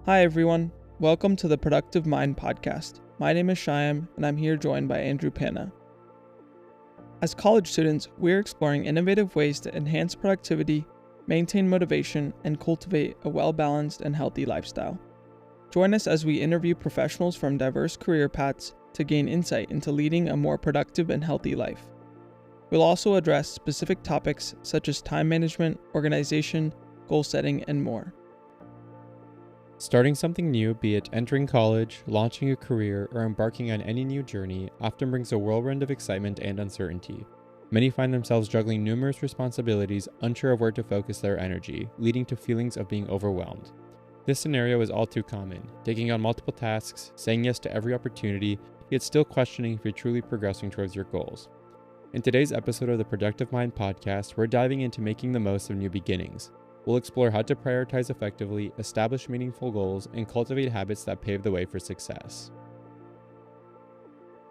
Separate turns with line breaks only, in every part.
Hi everyone, welcome to the Productive Mind podcast. My name is Shyam and I'm here joined by Andrew Panna. As college students, we're exploring innovative ways to enhance productivity, maintain motivation, and cultivate a well-balanced and healthy lifestyle. Join us as we interview professionals from diverse career paths to gain insight into leading a more productive and healthy life. We'll also address specific topics such as time management, organization, goal setting, and more.
Starting something new, be it entering college, launching a career, or embarking on any new journey, often brings a whirlwind of excitement and uncertainty. Many find themselves juggling numerous responsibilities, unsure of where to focus their energy, leading to feelings of being overwhelmed. This scenario is all too common, taking on multiple tasks, saying yes to every opportunity, yet still questioning if you're truly progressing towards your goals. In today's episode of the Productive Mind podcast, we're diving into making the most of new beginnings. We'll explore how to prioritize effectively, establish meaningful goals, and cultivate habits that pave the way for success.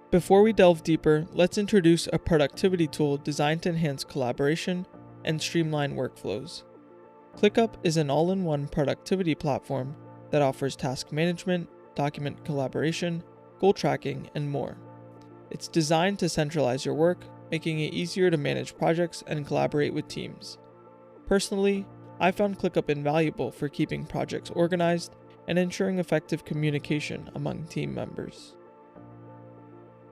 Before we delve deeper, let's introduce a productivity tool designed to enhance collaboration and streamline workflows. ClickUp is an all-in-one productivity platform that offers task management, document collaboration, goal tracking, and more. It's designed to centralize your work, making it easier to manage projects and collaborate with teams. Personally, I found ClickUp invaluable for keeping projects organized and ensuring effective communication among team members.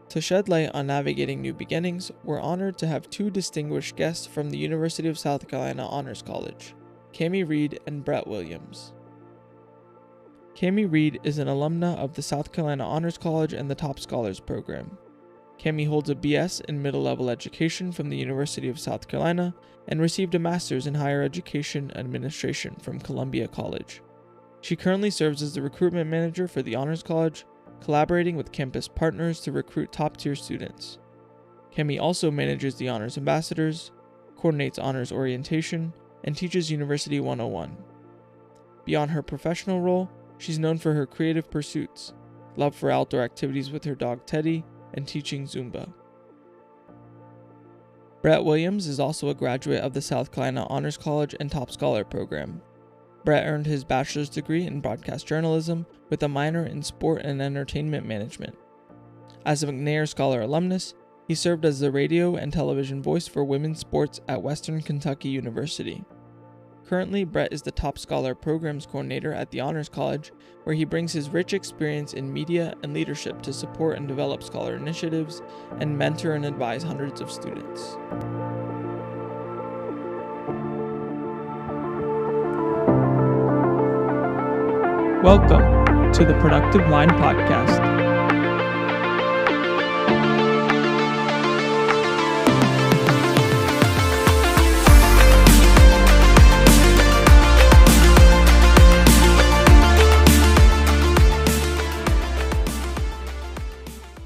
To shed light on navigating new beginnings, we're honored to have two distinguished guests from the University of South Carolina Honors College, Cami Reid and Brett Williams. Cami Reid is an alumna of the South Carolina Honors College and the Top Scholars Program. Cami holds a BS in middle-level education from the University of South Carolina and received a master's in higher education administration from Columbia College. She currently serves as the recruitment manager for the Honors College, collaborating with campus partners to recruit top-tier students. Cami also manages the Honors Ambassadors, coordinates honors orientation, and teaches University 101. Beyond her professional role, she's known for her creative pursuits, love for outdoor activities with her dog Teddy, and teaching Zumba. Brett Williams is also a graduate of the South Carolina Honors College and Top Scholar Program. Brett earned his bachelor's degree in broadcast journalism with a minor in sport and entertainment management. As a McNair Scholar alumnus, he served as the radio and television voice for women's sports at Western Kentucky University. Currently, Brett is the Top Scholar Programs Coordinator at the Honors College, where he brings his rich experience in media and leadership to support and develop scholar initiatives and mentor and advise hundreds of students. Welcome to the Productive Mind podcast.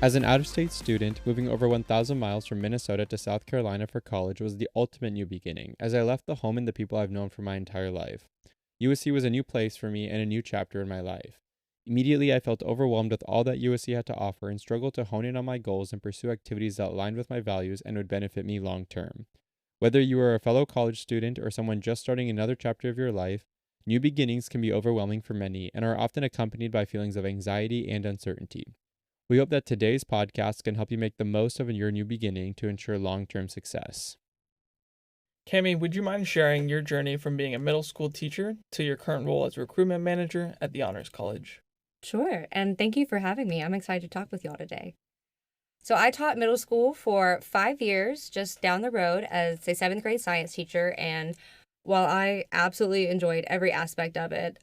As an out-of-state student, moving over 1,000 miles from Minnesota to South Carolina for college was the ultimate new beginning, as I left the home and the people I've known for my entire life. USC was a new place for me and a new chapter in my life. Immediately, I felt overwhelmed with all that USC had to offer and struggled to hone in on my goals and pursue activities that aligned with my values and would benefit me long-term. Whether you are a fellow college student or someone just starting another chapter of your life, new beginnings can be overwhelming for many and are often accompanied by feelings of anxiety and uncertainty. We hope that today's podcast can help you make the most of your new beginning to ensure long-term success.
Cami, would you mind sharing your journey from being a middle school teacher to your current role as recruitment manager at the Honors College?
Sure, and thank you for having me. I'm excited to talk with y'all today. So I taught middle school for 5 years, just down the road as a 7th grade science teacher, and while I absolutely enjoyed every aspect of it,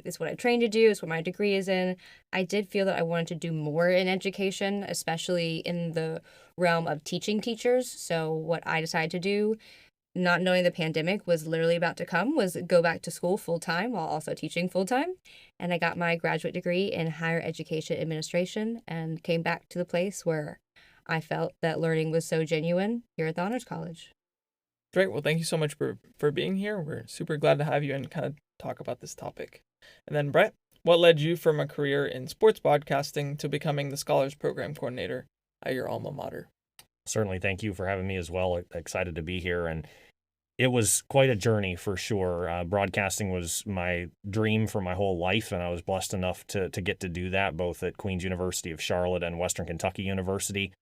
it's what I trained to do, it's what my degree is in, I did feel that I wanted to do more in education, especially in the realm of teaching teachers. So what I decided to do, not knowing the pandemic was literally about to come, was go back to school full-time while also teaching full-time. And I got my graduate degree in higher education administration and came back to the place where I felt that learning was so genuine here at the Honors College.
Great. Well, thank you so much for being here. We're super glad to have you and kind of talk about this topic. And then, Brett, what led you from a career in sports broadcasting to becoming the Scholars Program Coordinator at your alma mater?
Certainly. Thank you for having me as well. Excited to be here. And it was quite a journey for sure. Broadcasting was my dream for my whole life, and I was blessed enough to get to do that both at Queen's University of Charlotte and Western Kentucky University.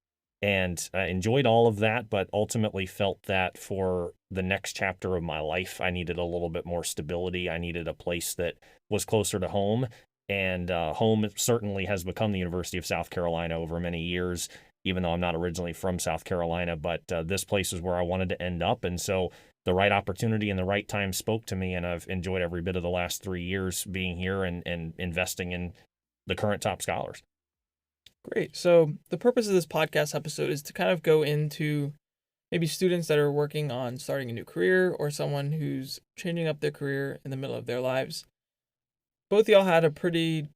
And I enjoyed all of that, but ultimately felt that for the next chapter of my life, I needed a little bit more stability. I needed a place that was closer to home. And home certainly has become the University of South Carolina over many years, even though I'm not originally from South Carolina. But this place is where I wanted to end up. And so the right opportunity and the right time spoke to me. And I've enjoyed every bit of the last 3 years being here and investing in the current top scholars.
Great. So the purpose of this podcast episode is to kind of go into maybe students that are working on starting a new career or someone who's changing up their career in the middle of their lives. Both y'all had a pretty,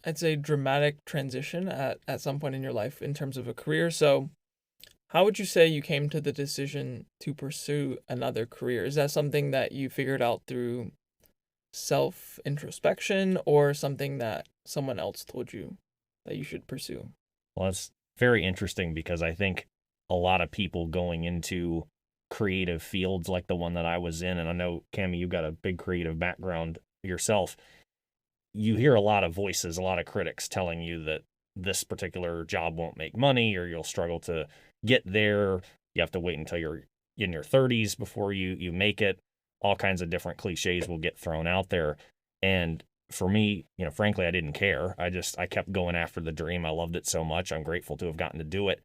I'd say, dramatic transition at some point in your life in terms of a career. So how would you say you came to the decision to pursue another career? Is that something that you figured out through self-introspection or something that someone else told you that you should pursue?
Well, it's very interesting because I think a lot of people going into creative fields like the one that I was in, and I know, Cami, you've got a big creative background yourself, you hear a lot of voices, a lot of critics telling you that this particular job won't make money or you'll struggle to get there. You have to wait until you're in your 30s before you make it. All kinds of different cliches will get thrown out there. And for me, frankly, I didn't care. I kept going after the dream. I loved it so much. I'm grateful to have gotten to do it.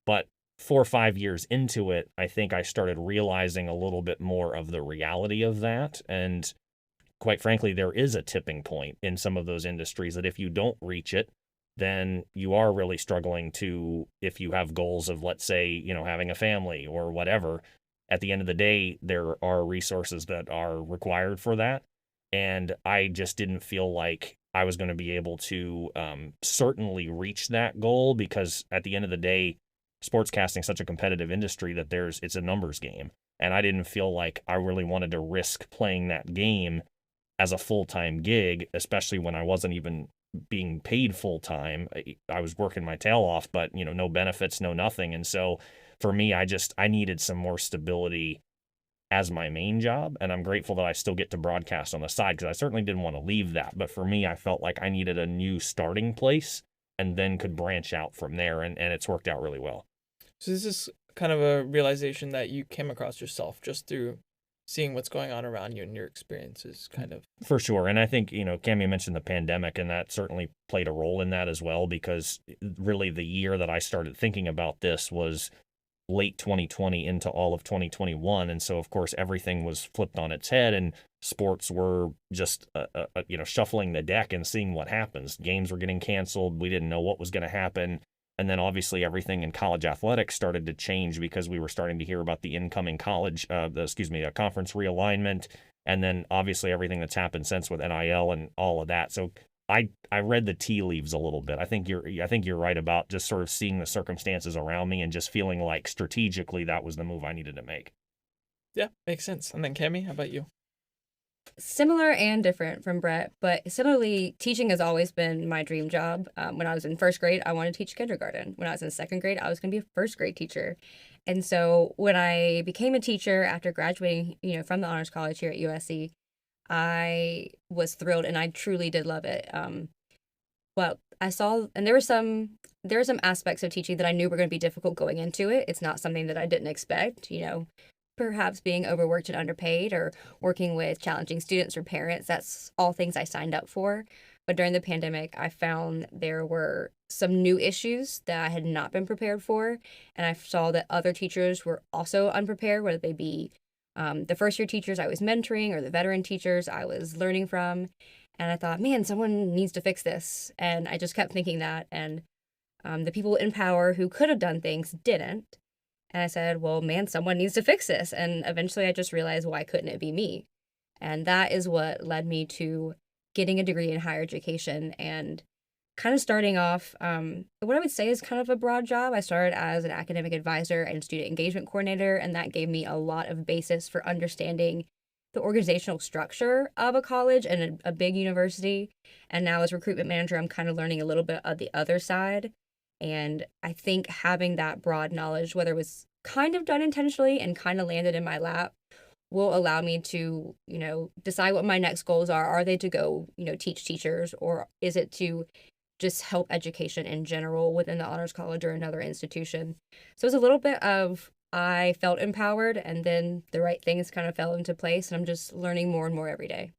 But 4 or 5 years into it, I think I started realizing a little bit more of the reality of that. And quite frankly, there is a tipping point in some of those industries that if you don't reach it, then you are really struggling to, if you have goals of, let's say, having a family or whatever, at the end of the day, there are resources that are required for that. And I just didn't feel like I was going to be able to certainly reach that goal because at the end of the day, sportscasting is such a competitive industry that it's a numbers game. And I didn't feel like I really wanted to risk playing that game as a full-time gig, especially when I wasn't even being paid full-time. I was working my tail off, but no benefits, no nothing. And so for me, I needed some more stability as my main job. And I'm grateful that I still get to broadcast on the side because I certainly didn't want to leave that. But for me, I felt like I needed a new starting place and then could branch out from there. And it's worked out really well.
So this is kind of a realization that you came across yourself just through seeing what's going on around you and your experiences, kind of.
For sure. And I think, Cami mentioned the pandemic, and that certainly played a role in that as well, because really the year that I started thinking about this was late 2020 into all of 2021. And so, of course, everything was flipped on its head, and sports were just, shuffling the deck and seeing what happens. Games were getting canceled. We didn't know what was going to happen. And then obviously everything in college athletics started to change because we were starting to hear about the incoming conference realignment. And then obviously everything that's happened since with NIL and all of that. So I read the tea leaves a little bit. I think you're right about just sort of seeing the circumstances around me and just feeling like strategically that was the move I needed to make.
Yeah, makes sense. And then Cami, how about you?
Similar and different from Brett, but similarly, teaching has always been my dream job. When I was in first grade, I wanted to teach kindergarten. When I was in second grade, I was going to be a first grade teacher. And so when I became a teacher after graduating, from the Honors College here at USC, I was thrilled and I truly did love it. But I saw, and there were some aspects of teaching that I knew were going to be difficult going into it. It's not something that I didn't expect, perhaps being overworked and underpaid or working with challenging students or parents. That's all things I signed up for. But during the pandemic, I found there were some new issues that I had not been prepared for. And I saw that other teachers were also unprepared, whether they be the first year teachers I was mentoring or the veteran teachers I was learning from. And I thought, man, someone needs to fix this. And I just kept thinking that. And the people in power who could have done things didn't. And I said, well, man, someone needs to fix this. And eventually I just realized, why couldn't it be me? And that is what led me to getting a degree in higher education and kind of starting off, what I would say is kind of a broad job. I started as an academic advisor and student engagement coordinator, and that gave me a lot of basis for understanding the organizational structure of a college and a big university. And now as recruitment manager, I'm kind of learning a little bit of the other side. And I think having that broad knowledge, whether it was kind of done intentionally and kind of landed in my lap, will allow me to, decide what my next goals are. Are they to go, teach teachers, or is it to just help education in general within the honors college or another institution? So it's a little bit of, I felt empowered, and then the right things kind of fell into place, and I'm just learning more and more every day.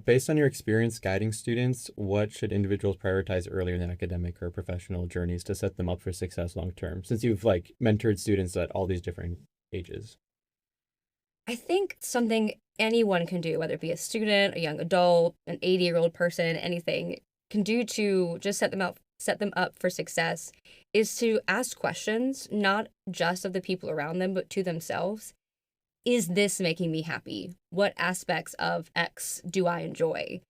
Based on your experience guiding students, what should individuals prioritize earlier in their academic or professional journeys to set them up for success long term? Since you've mentored students at all these different ages.
I think something anyone can do, whether it be a student, a young adult, an 80-year-old person, anything, can do to just set them up for success, is to ask questions, not just of the people around them, but to themselves. Is this making me happy? What aspects of X do I enjoy?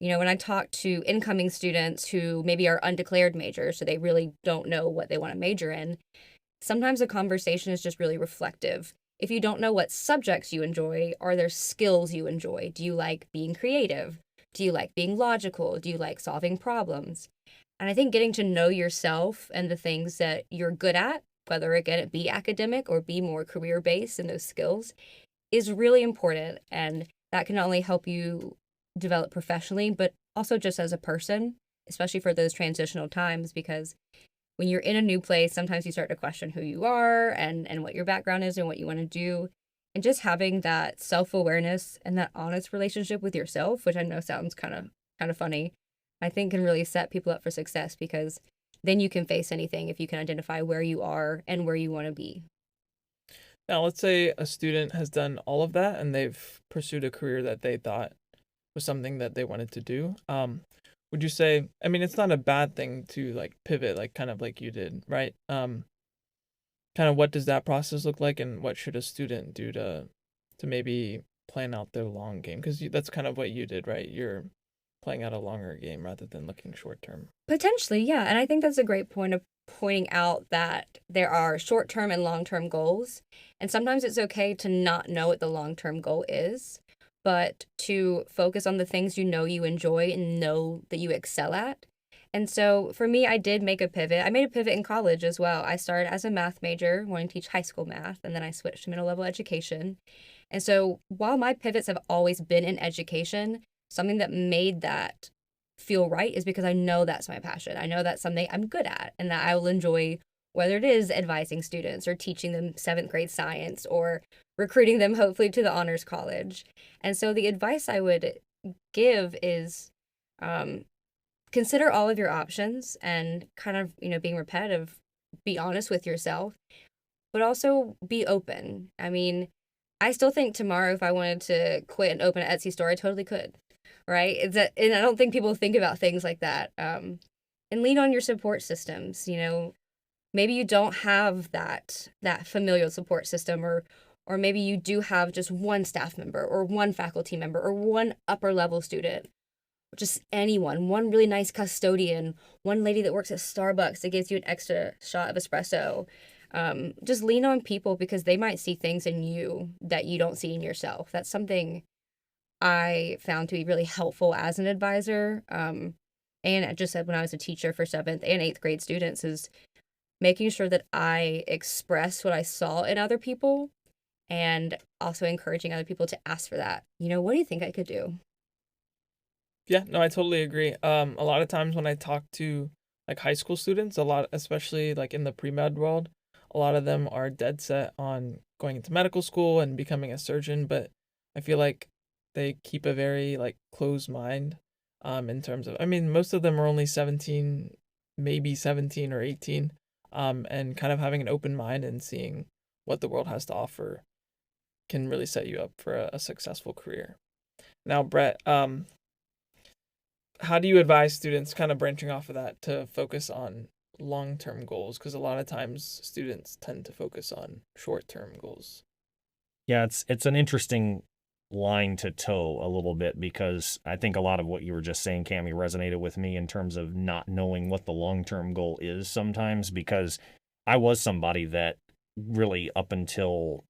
When I talk to incoming students who maybe are undeclared majors, so they really don't know what they want to major in, sometimes a conversation is just really reflective. If you don't know what subjects you enjoy, are there skills you enjoy? Do you like being creative? Do you like being logical? Do you like solving problems? And I think getting to know yourself and the things that you're good at, whether again it be academic or be more career-based in those skills, is really important. And that can not only help you develop professionally, but also just as a person, especially for those transitional times, because when you're in a new place, sometimes you start to question who you are and what your background is and what you want to do. And just having that self-awareness and that honest relationship with yourself, which I know sounds kind of funny, I think can really set people up for success, because then you can face anything if you can identify where you are and where you want to be.
Now, let's say a student has done all of that and they've pursued a career that they thought was something that they wanted to do. Would you say, I mean, it's not a bad thing to pivot, kind of like you did, right? Kind of what does that process look like, and what should a student do to maybe plan out their long game? Because that's kind of what you did, right? You're playing out a longer game rather than looking short term.
Potentially, yeah. And I think that's a great point of pointing out that there are short-term and long-term goals. And sometimes it's okay to not know what the long-term goal is, but to focus on the things you enjoy and know that you excel at. And so for me, I did make a pivot. I made a pivot in college as well. I started as a math major, wanting to teach high school math, and then I switched to middle level education. And so while my pivots have always been in education, something that made that feel right is because I know that's my passion. I know that's something I'm good at and that I will enjoy, whether it is advising students or teaching them 7th grade science or recruiting them hopefully to the honors college. And so the advice I would give is consider all of your options and kind of, being repetitive, be honest with yourself, but also be open. I mean, I still think tomorrow if I wanted to quit and open an Etsy store, I totally could. Right? And I don't think people think about things like that. And lean on your support systems. Maybe you don't have that familial support system, or maybe you do have just one staff member or one faculty member or one upper level student, or just anyone, one really nice custodian, one lady that works at Starbucks that gives you an extra shot of espresso. Just lean on people, because they might see things in you that you don't see in yourself. That's something I found to be really helpful as an advisor. And I just said when I was a teacher for 7th and 8th grade students, is making sure that I express what I saw in other people, and also encouraging other people to ask for that. What do you think I could do?
Yeah, no, I totally agree. A lot of times when I talk to high school students, a lot, especially in the pre-med world, a lot of them are dead set on going into medical school and becoming a surgeon, but I feel like they keep a very closed mind in terms of, I mean, most of them are only 17, maybe 17 or 18, and kind of having an open mind and seeing what the world has to offer can really set you up for a successful career. Now, Brett, how do you advise students, kind of branching off of that, to focus on long-term goals? Because a lot of times students tend to focus on short-term goals.
Yeah, it's an interesting line to toe a little bit, because I think a lot of what you were just saying, Cami, resonated with me in terms of not knowing what the long-term goal is sometimes, because I was somebody that really up until,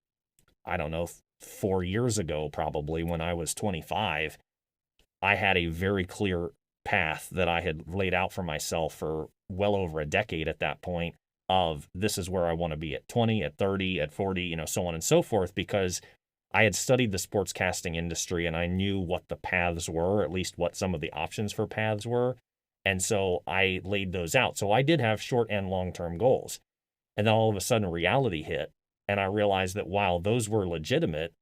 I don't know, 4 years ago, probably when I was 25, I had a very clear path that I had laid out for myself for well over a decade at that point, of this is where I want to be at 20, at 30, at 40, so on and so forth, because I had studied the sportscasting industry and I knew what the paths were, or at least what some of the options for paths were. And so I laid those out. So I did have short and long-term goals. And then all of a sudden reality hit. And I realized that while those were legitimate,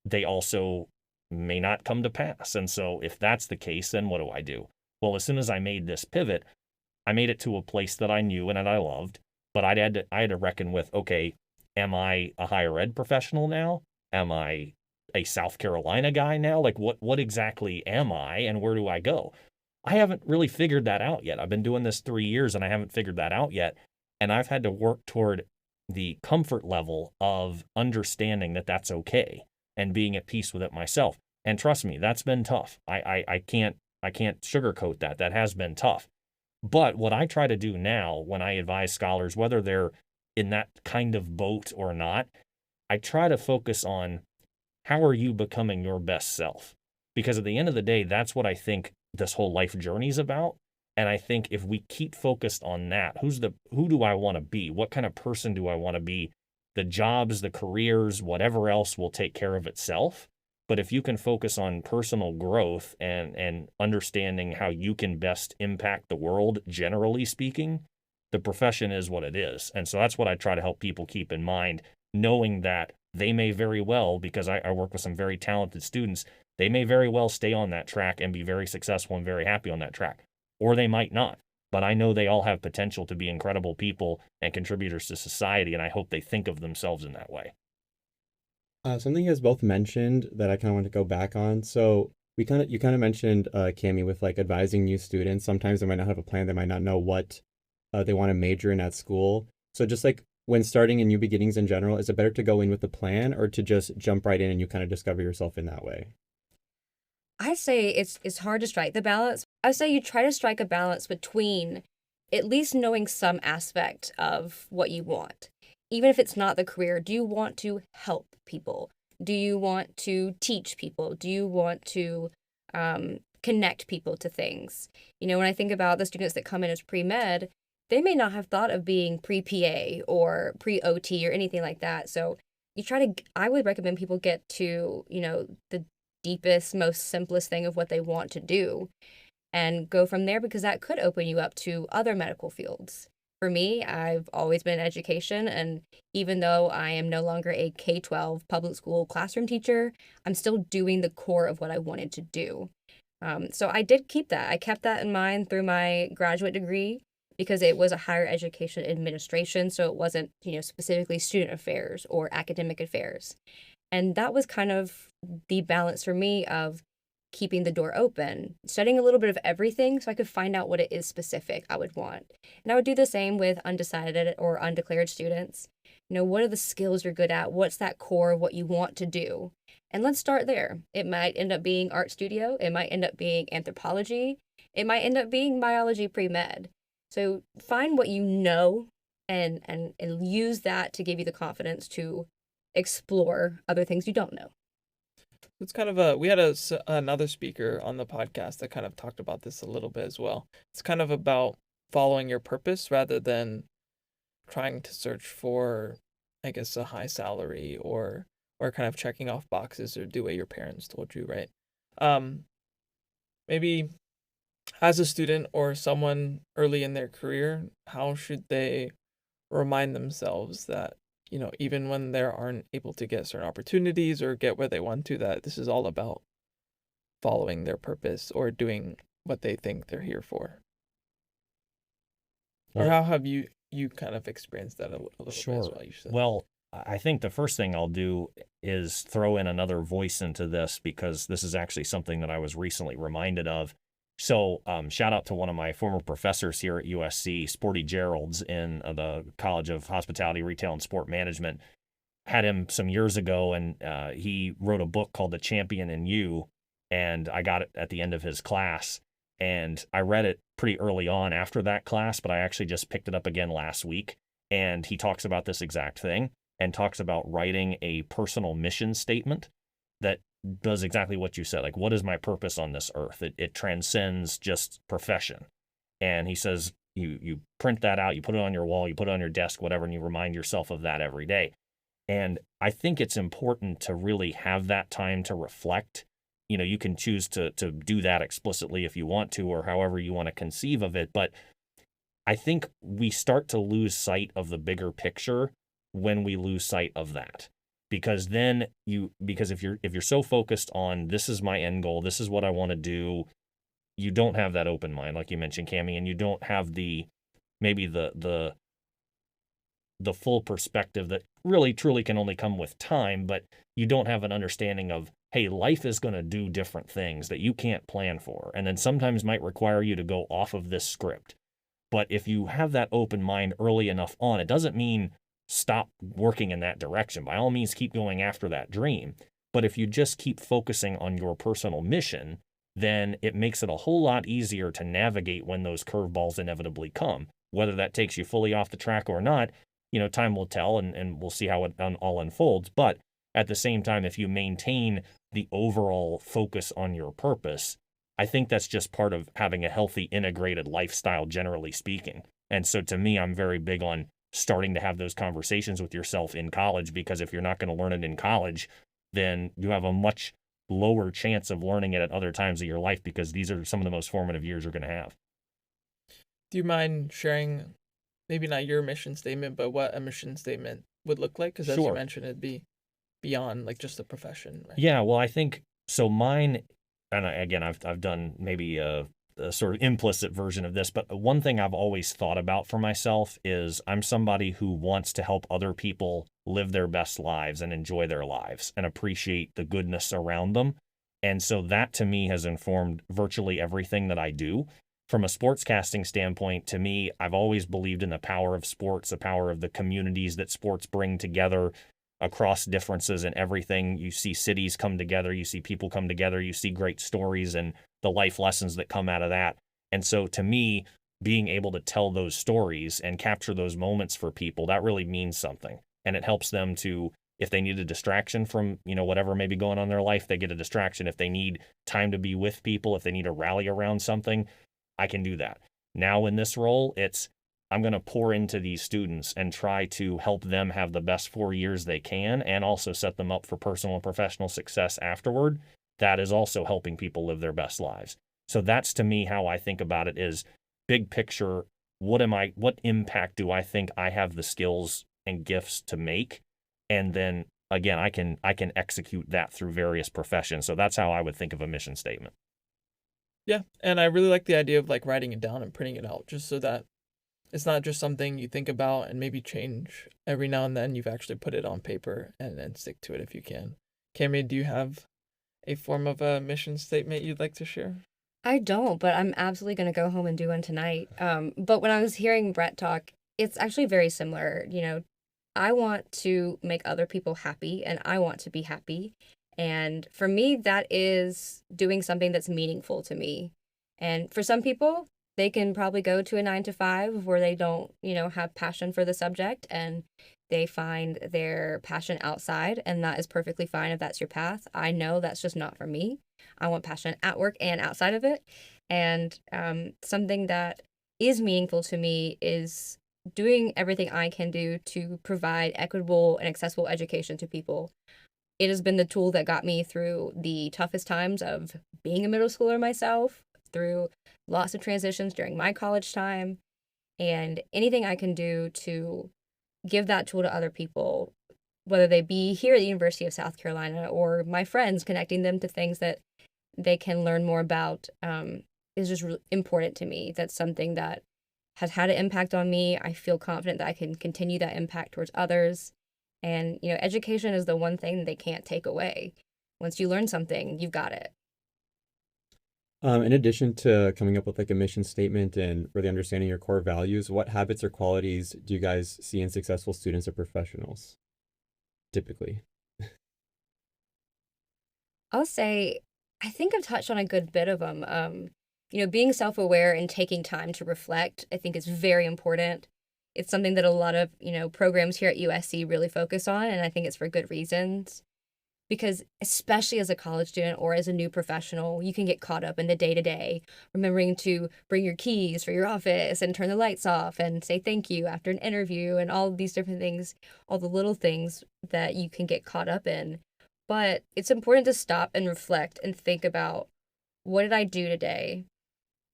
they also may not come to pass. And so if that's the case, then what do I do? Well, as soon as I made this pivot, I made it to a place that I knew and that I loved, but I had to reckon with, okay, am I a higher ed professional now? Am I a South Carolina guy now? Like what exactly am I and where do I go? I haven't really figured that out yet. I've been doing this 3 years and I haven't figured that out yet. And I've had to work toward the comfort level of understanding that that's okay and being at peace with it myself. And trust me, that's been tough. I can't sugarcoat that. That has been tough. But what I try to do now when I advise scholars, whether they're in that kind of boat or not, I try to focus on how are you becoming your best self? Because at the end of the day, that's what I think this whole life journey is about. And I think if we keep focused on that, who do I want to be? What kind of person do I want to be? The jobs, the careers, whatever else will take care of itself. But if you can focus on personal growth and understanding how you can best impact the world, generally speaking, the profession is what it is. And so that's what I try to help people keep in mind, knowing that they may very well, because I work with some very talented students, they may very well stay on that track and be very successful and very happy on that track, or they might not. But I know they all have potential to be incredible people and contributors to society, and I hope they think of themselves in that way.
Something you guys both mentioned that I kind of want to go back on. So you kind of mentioned, Cami, with like advising new students. Sometimes they might not have a plan. They might not know what they want to major in at school. So just like when starting in new beginnings in general, is it better to go in with a plan or to just jump right in and you kind of discover yourself in that way?
I say it's hard to strike the balance. I say you try to strike a balance between at least knowing some aspect of what you want. Even if it's not the career, do you want to help people? Do you want to teach people? Do you want to connect people to things? You know, when I think about the students that come in as pre-med, they may not have thought of being pre-PA or pre-OT or anything like that. So I would recommend people get to, you know, the deepest, most simplest thing of what they want to do and go from there, because that could open you up to other medical fields. For me, I've always been in education, and even though I am no longer a K-12 public school classroom teacher, I'm still doing the core of what I wanted to do. So I did keep that. I kept that in mind through my graduate degree because it was a higher education administration, so it wasn't, you know, specifically student affairs or academic affairs. And that was kind of the balance for me of keeping the door open, studying a little bit of everything so I could find out what it is specific I would want. And I would do the same with undecided or undeclared students. You know, what are the skills you're good at? What's that core of what you want to do? And let's start there. It might end up being art studio. It might end up being anthropology. It might end up being biology pre-med. So find what you know and use that to give you the confidence to explore other things you don't know.
It's kind of we had another speaker on the podcast that kind of talked about this a little bit as well. It's kind of about following your purpose rather than trying to search for, I guess, a high salary or kind of checking off boxes or do what your parents told you, right? Maybe as a student or someone early in their career, how should they remind themselves that, you know, even when they aren't able to get certain opportunities or get where they want to, that this is all about following their purpose or doing what they think they're here for? Or how have you kind of experienced that a little bit as well?
Well, I think the first thing I'll do is throw in another voice into this, because this is actually something that I was recently reminded of. So shout out to one of my former professors here at USC, Sporty Gerald's in the College of Hospitality, Retail, and Sport Management. Had him some years ago, and he wrote a book called The Champion in You, and I got it at the end of his class. And I read it pretty early on after that class, but I actually just picked it up again last week. And he talks about this exact thing and talks about writing a personal mission statement that does exactly what you said. Like, what is my purpose on this earth? It transcends just profession. And he says, you print that out, you put it on your wall, you put it on your desk, whatever, and you remind yourself of that every day. And I think it's important to really have that time to reflect. You can choose to do that explicitly if you want to, or however you want to conceive of it. But I think we start to lose sight of the bigger picture when we lose sight of that. Because if you're so focused on this is my end goal, this is what I want to do, you don't have that open mind, like you mentioned, Cami, and you don't have maybe the full perspective that really truly can only come with time, but you don't have an understanding of, hey, life is going to do different things that you can't plan for, and then sometimes might require you to go off of this script. But if you have that open mind early enough on, it doesn't mean stop working in that direction. By all means, keep going after that dream. But if you just keep focusing on your personal mission, then it makes it a whole lot easier to navigate when those curveballs inevitably come. Whether that takes you fully off the track or not, time will tell, and we'll see how it all unfolds. But at the same time, if you maintain the overall focus on your purpose, I think that's just part of having a healthy, integrated lifestyle, generally speaking. And so to me, I'm very big on starting to have those conversations with yourself in college, because if you're not going to learn it in college, then you have a much lower chance of learning it at other times of your life, because these are some of the most formative years you're going to have.
Do you mind sharing, maybe not your mission statement, but what a mission statement would look like? Because as you
Sure.
mentioned, it'd be beyond like just a profession, right?
Yeah, well, I think so. Mine, and again, I've done maybe a sort of implicit version of this, but one thing I've always thought about for myself is I'm somebody who wants to help other people live their best lives and enjoy their lives and appreciate the goodness around them. And so that to me has informed virtually everything that I do. From a sportscasting standpoint, to me, I've always believed in the power of sports, the power of the communities that sports bring together across differences and everything. You see cities come together, you see people come together, you see great stories and the life lessons that come out of that. And so to me, being able to tell those stories and capture those moments for people, that really means something. And it helps them to, if they need a distraction from, whatever may be going on in their life, they get a distraction. If they need time to be with people, if they need to rally around something, I can do that. Now in this role, I'm going to pour into these students and try to help them have the best 4 years they can, and also set them up for personal and professional success afterward. That is also helping people live their best lives. So that's, to me, how I think about it is big picture. What impact do I think I have the skills and gifts to make? And then again, I can execute that through various professions. So that's how I would think of a mission statement.
Yeah, and I really like the idea of like writing it down and printing it out, just so that it's not just something you think about and maybe change every now and then. You've actually put it on paper and stick to it if you can. Cami, do you have a form of a mission statement you'd like to share?
I don't, but I'm absolutely going to go home and do one tonight. But when I was hearing Brett talk, it's actually very similar. I want to make other people happy, and I want to be happy. And for me, that is doing something that's meaningful to me. And for some people, they can probably go to a 9 to 5 where they don't, have passion for the subject, and they find their passion outside, and that is perfectly fine if that's your path. I know that's just not for me. I want passion at work and outside of it. And something that is meaningful to me is doing everything I can do to provide equitable and accessible education to people. It has been the tool that got me through the toughest times of being a middle schooler myself, through lots of transitions during my college time, and anything I can do to give that tool to other people, whether they be here at the University of South Carolina or my friends, connecting them to things that they can learn more about, is just really important to me. That's something that has had an impact on me. I feel confident that I can continue that impact towards others. And, education is the one thing that they can't take away. Once you learn something, you've got it.
In addition to coming up with like a mission statement and really understanding your core values, what habits or qualities do you guys see in successful students or professionals typically?
I'll say, I think I've touched on a good bit of them. Being self-aware and taking time to reflect, I think is very important. It's something that a lot of, programs here at USC really focus on, and I think it's for good reasons. because especially as a college student or as a new professional, you can get caught up in the day to day, remembering to bring your keys for your office and turn the lights off and say thank you after an interview and all of these different things, all the little things that you can get caught up in. But it's important to stop and reflect and think about, what did I do today?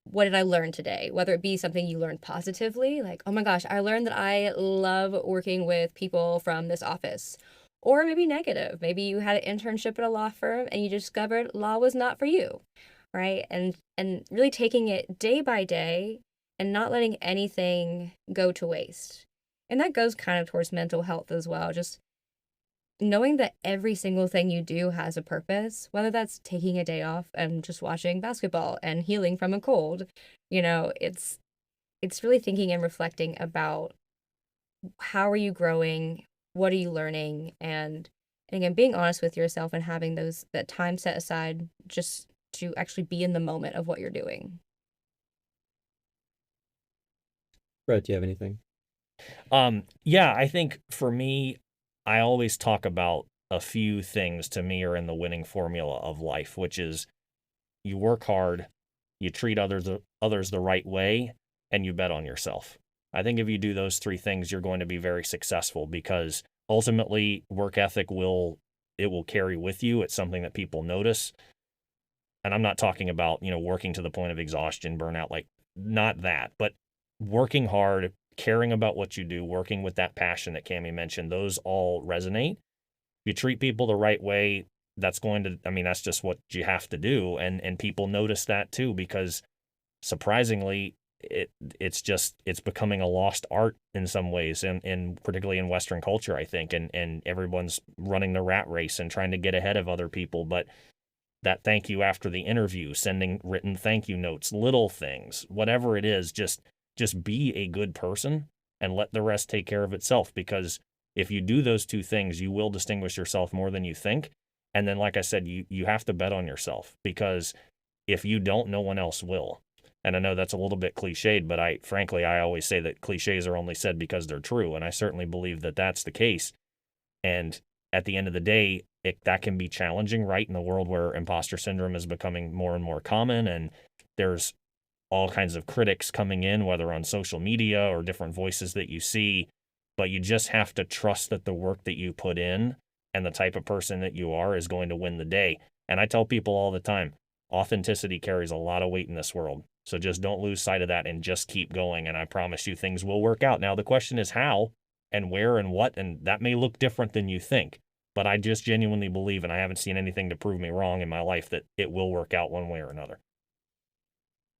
What did I learn today? Whether it be something you learned positively, like, oh my gosh, I learned that I love working with people from this office. Or maybe negative. Maybe you had an internship at a law firm and you discovered law was not for you, right? And really taking it day by day and not letting anything go to waste. And that goes kind of towards mental health as well. Just knowing that every single thing you do has a purpose, whether that's taking a day off and just watching basketball and healing from a cold, it's really thinking and reflecting about, how are you growing, what are you learning, and again, being honest with yourself and having that time set aside just to actually be in the moment of what you're doing.
Brett, do you have anything?
Yeah, I think for me, I always talk about a few things to me are in the winning formula of life, which is you work hard, you treat others the right way, and you bet on yourself. I think if you do those three things, you're going to be very successful, because ultimately work ethic will carry with you. It's something that people notice. And I'm not talking about, working to the point of exhaustion, burnout, like not that, but working hard, caring about what you do, working with that passion that Cami mentioned, those all resonate. If you treat people the right way, that's just what you have to do. And people notice that too, because surprisingly, it's becoming a lost art in some ways, and particularly in Western culture, I think, and everyone's running the rat race and trying to get ahead of other people. But that thank you after the interview, sending written thank you notes, little things, whatever it is, just be a good person and let the rest take care of itself. Because if you do those two things, you will distinguish yourself more than you think. And then, like I said, you have to bet on yourself, because if you don't, no one else will. And I know that's a little bit cliched, but I always say that cliches are only said because they're true. And I certainly believe that that's the case. And at the end of the day, that can be challenging, right? In the world where imposter syndrome is becoming more and more common, and there's all kinds of critics coming in, whether on social media or different voices that you see. But you just have to trust that the work that you put in and the type of person that you are is going to win the day. And I tell people all the time, authenticity carries a lot of weight in this world. So just don't lose sight of that and just keep going. And I promise you things will work out. Now, the question is how and where and what, and that may look different than you think. But I just genuinely believe, and I haven't seen anything to prove me wrong in my life, that it will work out one way or another.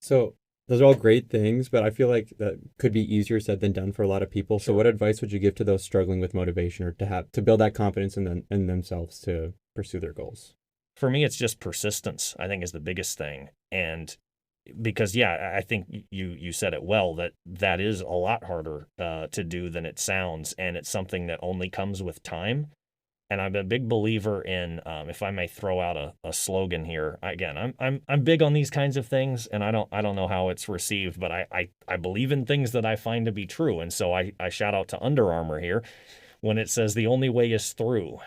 So those are all great things, but I feel like that could be easier said than done for a lot of people. So what advice would you give to those struggling with motivation, or to build that confidence in themselves to pursue their goals?
For me, it's just persistence, I think, is the biggest thing. And because, I think you said it well, that is a lot harder to do than it sounds. And it's something that only comes with time. And I'm a big believer in, if I may throw out a slogan here. Again, I'm big on these kinds of things, and I don't know how it's received, but I believe in things that I find to be true. And so I shout out to Under Armour here when it says the only way is through.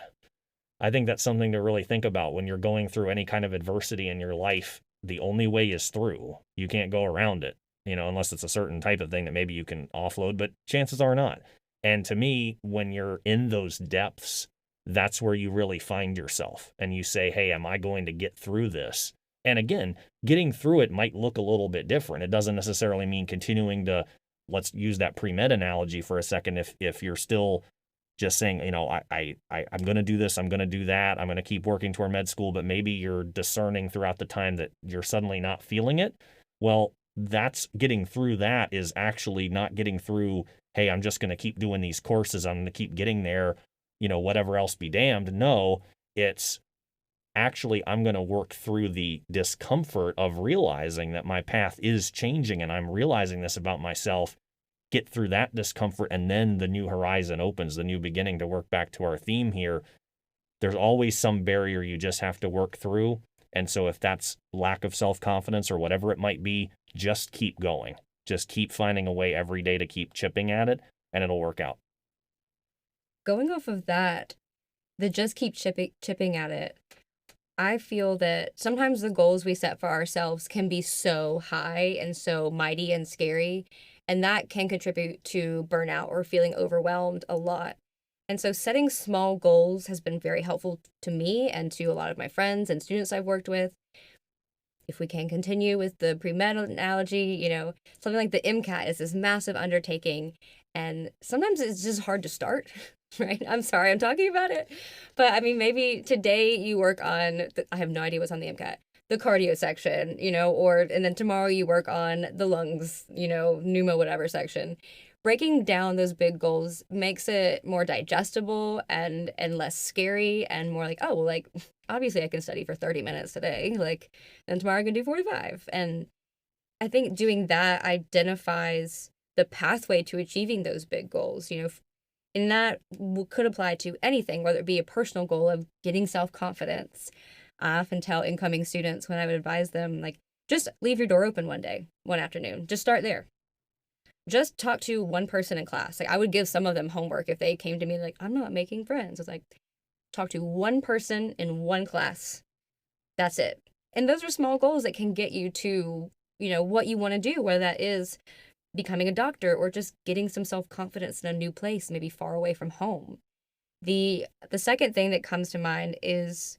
I think that's something to really think about when you're going through any kind of adversity in your life. The only way is through. You can't go around it, unless it's a certain type of thing that maybe you can offload, but chances are not. And to me, when you're in those depths, that's where you really find yourself, and you say, hey, am I going to get through this? And again, getting through it might look a little bit different. It doesn't necessarily mean continuing to, let's use that pre-med analogy for a second. If you're still just saying, I'm going to do this, I'm going to do that, I'm going to keep working toward med school, but maybe you're discerning throughout the time that you're suddenly not feeling it. Well, that's getting through. That is actually not getting through, hey, I'm just going to keep doing these courses, I'm going to keep getting there, whatever else be damned. No, it's actually, I'm going to work through the discomfort of realizing that my path is changing, and I'm realizing this about myself, get through that discomfort, and then the new horizon opens, the new beginning. To work back to our theme here, there's always some barrier you just have to work through. And so if that's lack of self-confidence or whatever it might be, just keep going. Just keep finding a way every day to keep chipping at it, and it'll work out.
Going off of that, the just keep chipping at it. I feel that sometimes the goals we set for ourselves can be so high and so mighty and scary, and that can contribute to burnout or feeling overwhelmed a lot. And so setting small goals has been very helpful to me and to a lot of my friends and students I've worked with. If we can continue with the pre-med analogy, something like the MCAT is this massive undertaking, and sometimes it's just hard to start, right? I'm sorry I'm talking about it, but I mean, maybe today you work on, I have no idea what's on the MCAT, the cardio section, and then tomorrow you work on the lungs, pneumo whatever section. Breaking down those big goals makes it more digestible and less scary and more like, oh, well, like, obviously I can study for 30 minutes today, like, and tomorrow I can do 45. And I think doing that identifies the pathway to achieving those big goals, and that could apply to anything, whether it be a personal goal of getting self-confidence. I often tell incoming students when I would advise them, like, just leave your door open one afternoon, just start there. Just talk to one person in class. Like, I would give some of them homework if they came to me like, I'm not making friends. It's like, talk to one person in one class. That's it. And those are small goals that can get you to, what you want to do, whether that is becoming a doctor or just getting some self-confidence in a new place, maybe far away from home. The second thing that comes to mind is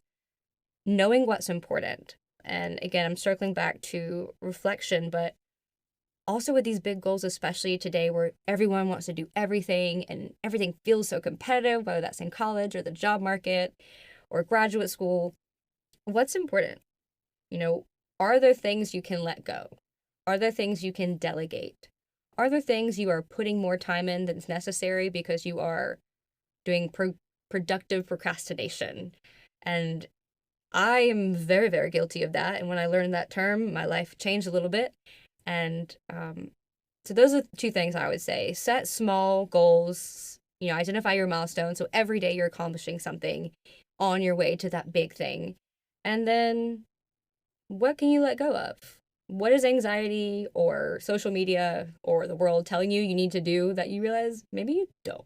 knowing what's important. And again, I'm circling back to reflection, but also with these big goals, especially today where everyone wants to do everything and everything feels so competitive, whether that's in college or the job market or graduate school, what's important? Are there things you can let go? Are there things you can delegate? Are there things you are putting more time in than's necessary because you are doing productive procrastination? And I am very, very guilty of that. And when I learned that term, my life changed a little bit. And so those are two things I would say. Set small goals, identify your milestones. So every day you're accomplishing something on your way to that big thing. And then what can you let go of? What is anxiety or social media or the world telling you need to do that you realize maybe you don't?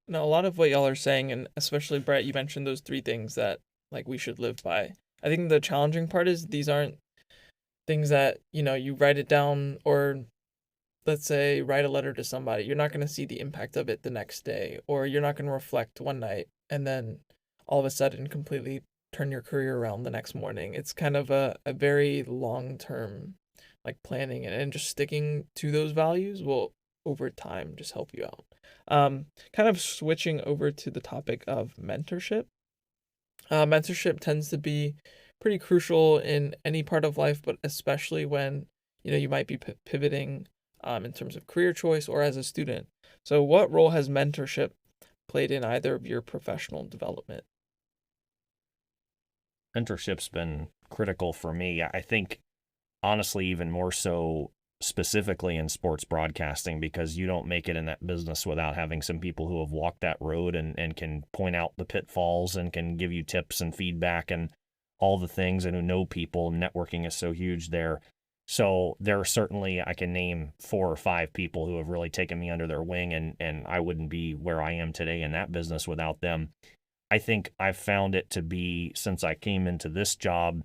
Now, a lot of what y'all are saying, and especially Brett, you mentioned those three things that like we should live by. I think the challenging part is these aren't things that, you write it down, or let's say write a letter to somebody. You're not going to see the impact of it the next day, or you're not going to reflect one night and then all of a sudden completely turn your career around the next morning. It's kind of a very long-term like planning, and just sticking to those values will over time just help you out. Kind of switching over to the topic of mentorship. Mentorship tends to be pretty crucial in any part of life, but especially when you might be pivoting in terms of career choice or as a student. So what role has mentorship played in either of your professional development?
Mentorship's been critical for me. I think, honestly, even more so specifically in sports broadcasting, because you don't make it in that business without having some people who have walked that road and can point out the pitfalls and can give you tips and feedback and all the things, and who know people. Networking is so huge there. So there are certainly, I can name 4 or 5 people who have really taken me under their wing, and I wouldn't be where I am today in that business without them. I think I've found it to be, since I came into this job,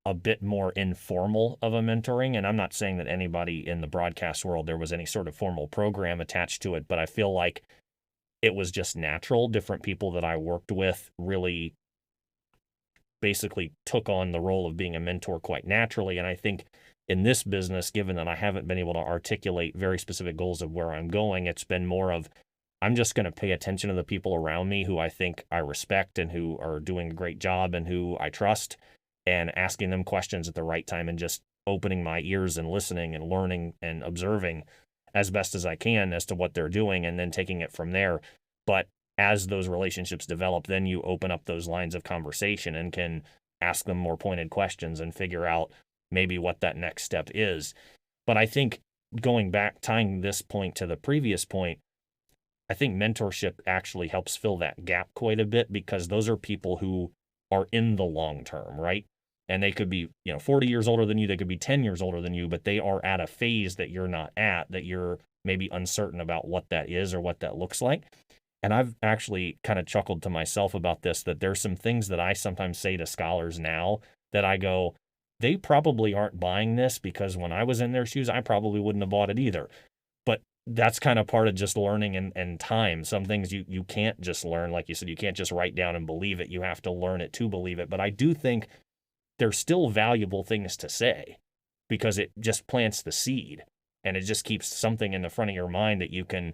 a bit more informal of a mentoring. And I'm not saying that anybody in the broadcast world, there was any sort of formal program attached to it, but I feel like it was just natural. Different people that I worked with really basically took on the role of being a mentor quite naturally. And I think in this business, given that I haven't been able to articulate very specific goals of where I'm going, it's been more of, I'm just going to pay attention to the people around me who I think I respect and who are doing a great job and who I trust, and asking them questions at the right time and just opening my ears and listening and learning and observing as best as I can as to what they're doing, and then taking it from there. But as those relationships develop, then you open up those lines of conversation and can ask them more pointed questions and figure out maybe what that next step is. But I think, going back, tying this point to the previous point, I think mentorship actually helps fill that gap quite a bit, because those are people who are in the long term, right? And they could be, 40 years older than you, they could be 10 years older than you, but they are at a phase that you're not at, that you're maybe uncertain about what that is or what that looks like. And I've actually kind of chuckled to myself about this, that there's some things that I sometimes say to scholars now that I go, they probably aren't buying this because when I was in their shoes, I probably wouldn't have bought it either. But that's kind of part of just learning and time. Some things you can't just learn. Like you said, you can't just write down and believe it. You have to learn it to believe it. But I do think they're still valuable things to say because it just plants the seed and it just keeps something in the front of your mind that you can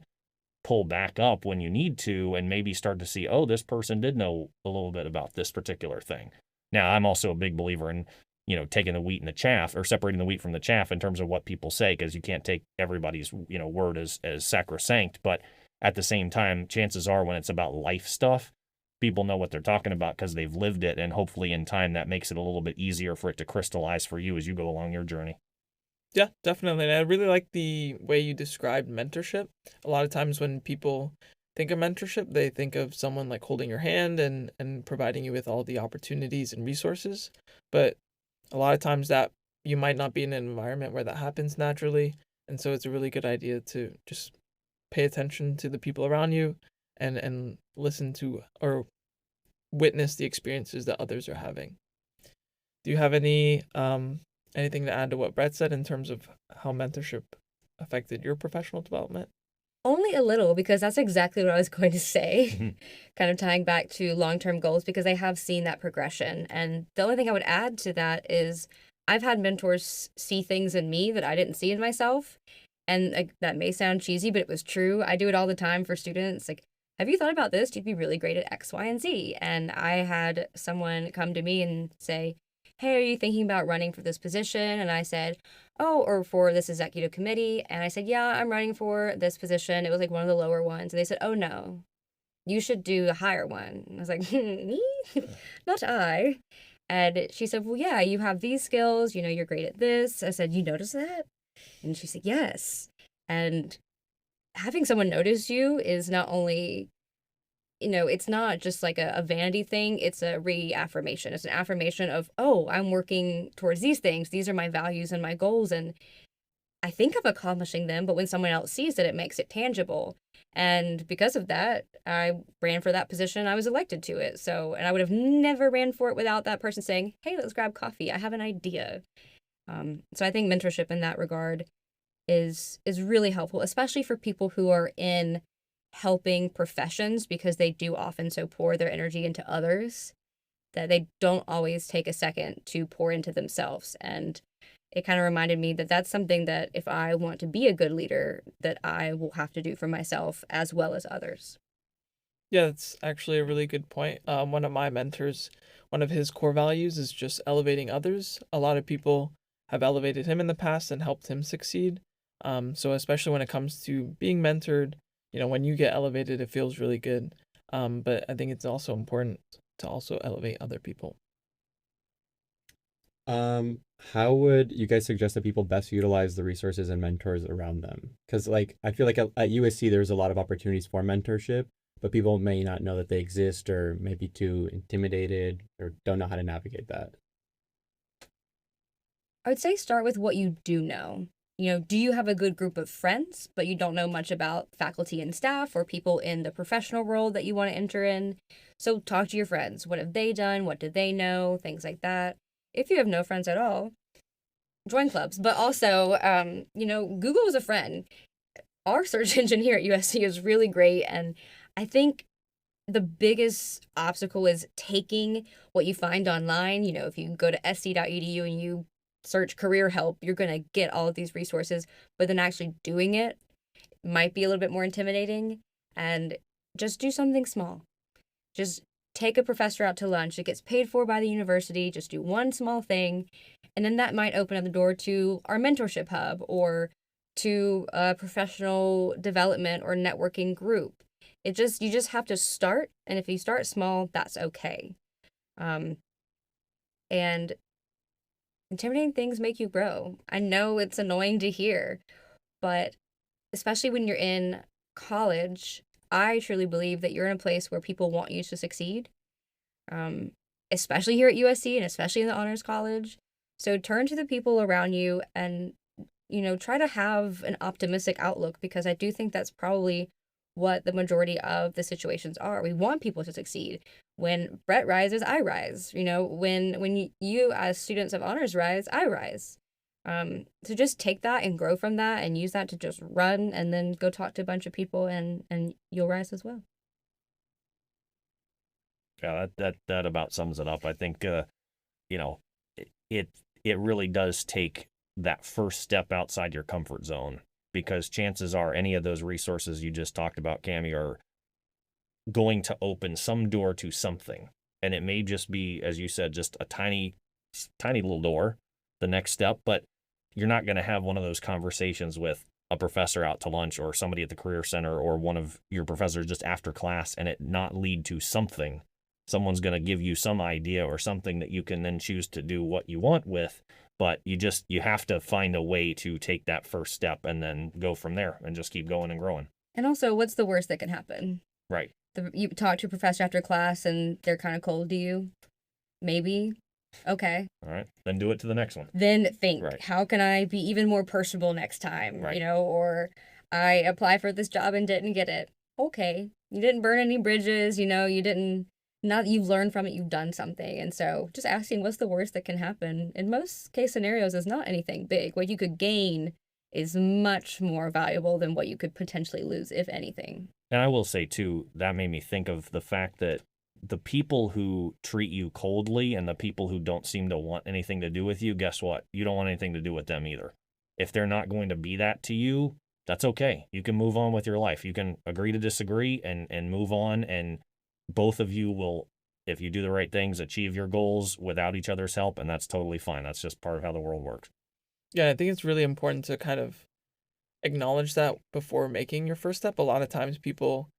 pull back up when you need to and maybe start to see, oh, this person did know a little bit about this particular thing. Now, I'm also a big believer in, taking the wheat and the chaff, or separating the wheat from the chaff in terms of what people say, because you can't take everybody's, word as sacrosanct. But at the same time, chances are when it's about life stuff, people know what they're talking about because they've lived it. And hopefully in time, that makes it a little bit easier for it to crystallize for you as you go along your journey.
Yeah, definitely. And I really like the way you described mentorship. A lot of times when people think of mentorship, they think of someone like holding your hand and providing you with all the opportunities and resources. But a lot of times that you might not be in an environment where that happens naturally. And so it's a really good idea to just pay attention to the people around you and listen to or witness the experiences that others are having. Do you have anything to add to what Brett said in terms of how mentorship affected your professional development?
Only a little, because that's exactly what I was going to say, kind of tying back to long-term goals, because I have seen that progression. And the only thing I would add to that is I've had mentors see things in me that I didn't see in myself. And that may sound cheesy, but it was true. I do it all the time for students. Like, have you thought about this? You'd be really great at X, Y, and Z. And I had someone come to me and say, hey, are you thinking about running for this position? And I said, oh, or for this executive committee. And I said, yeah, I'm running for this position. It was like one of the lower ones. And they said, oh, no, you should do the higher one. And I was like, me? Not I. And she said, well, yeah, you have these skills. You're great at this. I said, you notice that? And she said, yes. And having someone notice you is not only, it's not just like a vanity thing. It's a reaffirmation. It's an affirmation of, oh, I'm working towards these things. These are my values and my goals. And I think I'm accomplishing them. But when someone else sees it, it makes it tangible. And because of that, I ran for that position. I was elected to it. And I would have never ran for it without that person saying, hey, let's grab coffee. I have an idea. So I think mentorship in that regard is really helpful, especially for people who are in helping professions, because they do often so pour their energy into others that they don't always take a second to pour into themselves. And it kind of reminded me that that's something that if I want to be a good leader, that I will have to do for myself as well as others.
Yeah, that's actually a really good point. One of my mentors, one of his core values is just elevating others. A lot of people have elevated him in the past and helped him succeed. So especially when it comes to being mentored, when you get elevated, it feels really good. But I think it's also important to also elevate other people.
How would you guys suggest that people best utilize the resources and mentors around them? Because I feel like at USC there's a lot of opportunities for mentorship, but people may not know that they exist, or may be too intimidated, or don't know how to navigate that.
I would say start with what you do know. Do you have a good group of friends, but you don't know much about faculty and staff or people in the professional world that you want to enter in? So talk to your friends. What have they done? What do they know? Things like that. If you have no friends at all, join clubs. But also, Google is a friend. Our search engine here at USC is really great. And I think the biggest obstacle is taking what you find online. If you go to sc.edu and you search career help, you're going to get all of these resources, but then actually doing it might be a little bit more intimidating. And just do something small. Just take a professor out to lunch. It gets paid for by the university. Just do one small thing. And then that might open up the door to our mentorship hub or to a professional development or networking group. You just have to start. And if you start small, that's okay. And intimidating things make you grow. I know it's annoying to hear, but especially when you're in college, I truly believe that you're in a place where people want you to succeed, especially here at USC and especially in the Honors College. So turn to the people around you and, try to have an optimistic outlook, because I do think that's probably what the majority of the situations are. We want people to succeed. When Brett rises, I rise. When you as students of honors rise, I rise. So just take that and grow from that and use that to just run and then go talk to a bunch of people and you'll rise as well.
Yeah, that about sums it up. I think it really does take that first step outside your comfort zone, because chances are any of those resources you just talked about, Cami, are going to open some door to something. And it may just be, as you said, just a tiny little door, the next step, but you're not going to have one of those conversations with a professor out to lunch or somebody at the career center or one of your professors just after class and it not lead to something. Someone's going to give you some idea or something that you can then choose to do what you want with, but you have to find a way to take that first step and then go from there and just keep going and growing.
And also, what's the worst that can happen?
Right.
You talk to a professor after class and they're kind of cold to you. Maybe. Okay.
All right. Then do it to the next one.
Then think,
right.
How can I be even more personable next time?
Right.
Or I apply for this job and didn't get it. Okay. You didn't burn any bridges, you've learned from it, you've done something. And so just asking what's the worst that can happen in most case scenarios is not anything big. What you could gain is much more valuable than what you could potentially lose, if anything.
And I will say, too, that made me think of the fact that the people who treat you coldly and the people who don't seem to want anything to do with you, guess what? You don't want anything to do with them either. If they're not going to be that to you, that's okay. You can move on with your life. You can agree to disagree and move on. And both of you will, if you do the right things, achieve your goals without each other's help. And that's totally fine. That's just part of how the world works.
Yeah, I think it's really important to kind of acknowledge that before making your first step. A lot of times people,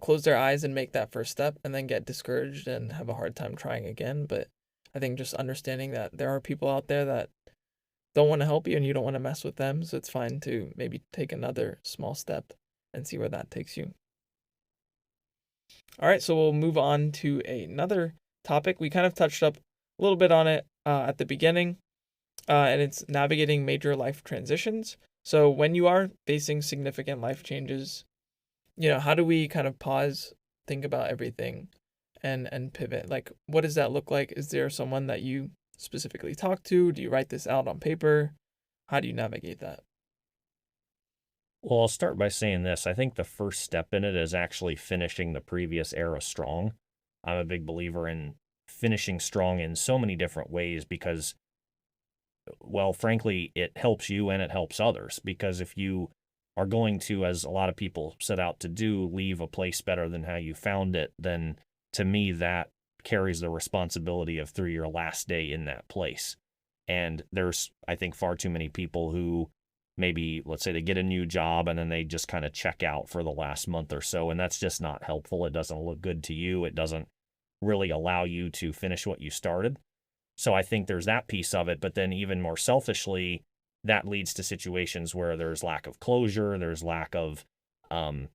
close their eyes and make that first step and then get discouraged and have a hard time trying again. But I think just understanding that there are people out there that don't want to help you and you don't want to mess with them. So it's fine to maybe take another small step and see where that takes you. All right, so we'll move on to another topic. We kind of touched up a little bit on it at the beginning, and it's navigating major life transitions. So when you are facing significant life changes, how do we kind of pause, think about everything, and pivot? Like, what does that look like? Is there someone that you specifically talk to? Do you write this out on paper? How do you navigate that?
Well, I'll start by saying this. I think the first step in it is actually finishing the previous era strong. I'm a big believer in finishing strong in so many different ways because, well, frankly, it helps you and it helps others. Because if you are going to, as a lot of people set out to do, leave a place better than how you found it, then to me, that carries the responsibility of through your last day in that place. And there's, I think, far too many people who maybe, let's say they get a new job and then they just kind of check out for the last month or so. And that's just not helpful. It doesn't look good to you. It doesn't really allow you to finish what you started. So I think there's that piece of it. But then even more selfishly, that leads to situations where there's lack of closure. There's lack of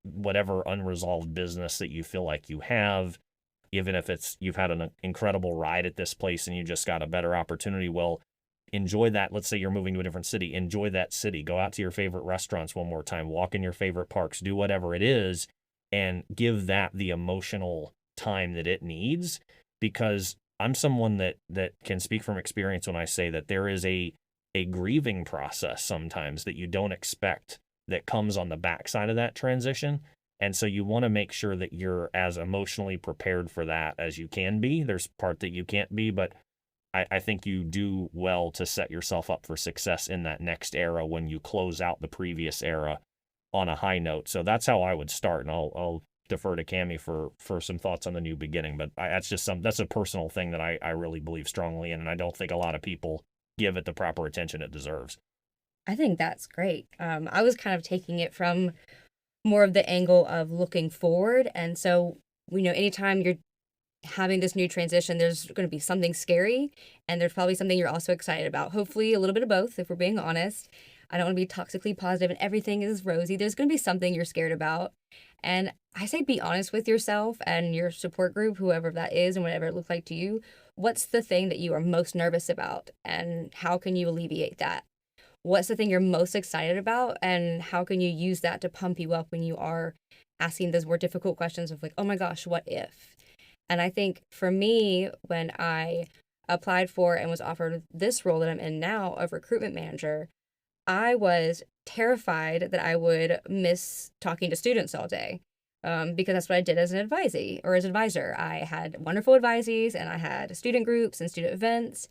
whatever unresolved business that you feel like you have, even if it's you've had an incredible ride at this place and you just got a better opportunity. Well, enjoy that. Let's say you're moving to a different city. Enjoy that city. Go out to your favorite restaurants one more time. Walk in your favorite parks. Do whatever it is and give that the emotional time that it needs. Because I'm someone that can speak from experience when I say that there is a grieving process sometimes that you don't expect that comes on the backside of that transition. And so you want to make sure that you're as emotionally prepared for that as you can be. There's part that you can't be, but I think you do well to set yourself up for success in that next era when you close out the previous era on a high note. So that's how I would start. And I'll defer to Cami for some thoughts on the new beginning. But that's a personal thing that I really believe strongly in. And I don't think a lot of people give it the proper attention it deserves.
I think that's great. I was kind of taking it from more of the angle of looking forward. And so, anytime you're having this new transition, there's going to be something scary and there's probably something you're also excited about. Hopefully a little bit of both, if we're being honest. I don't want to be toxically positive and everything is rosy. There's going to be something you're scared about. And I say be honest with yourself and your support group, whoever that is and whatever it looks like to you. What's the thing that you are most nervous about and how can you alleviate that? What's the thing you're most excited about and how can you use that to pump you up when you are asking those more difficult questions of like, oh my gosh, what if? And I think for me, when I applied for and was offered this role that I'm in now of recruitment manager, I was terrified that I would miss talking to students all day, because that's what I did as an advisee or as advisor. I had wonderful advisees and I had student groups and student events.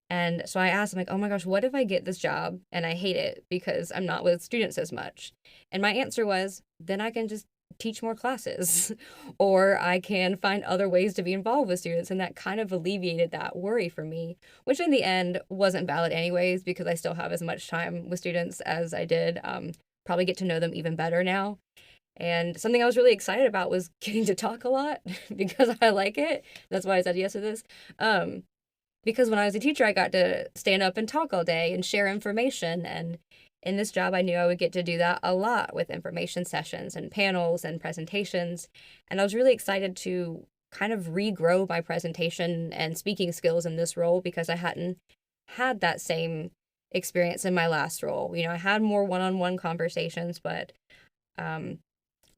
And so I asked, I'm like, oh my gosh, what if I get this job and I hate it because I'm not with students as much? And my answer was, then I can just teach more classes or I can find other ways to be involved with students. And that kind of alleviated that worry for me, which in the end wasn't valid anyways, because I still have as much time with students as I did. Probably get to know them even better now. And something I was really excited about was getting to talk a lot because I like it. That's why I said yes to this. Because when I was a teacher, I got to stand up and talk all day and share information. And in this job, I knew I would get to do that a lot with information sessions and panels and presentations. And I was really excited to kind of regrow my presentation and speaking skills in this role because I hadn't had that same experience in my last role. You know, I had more one-on-one conversations, but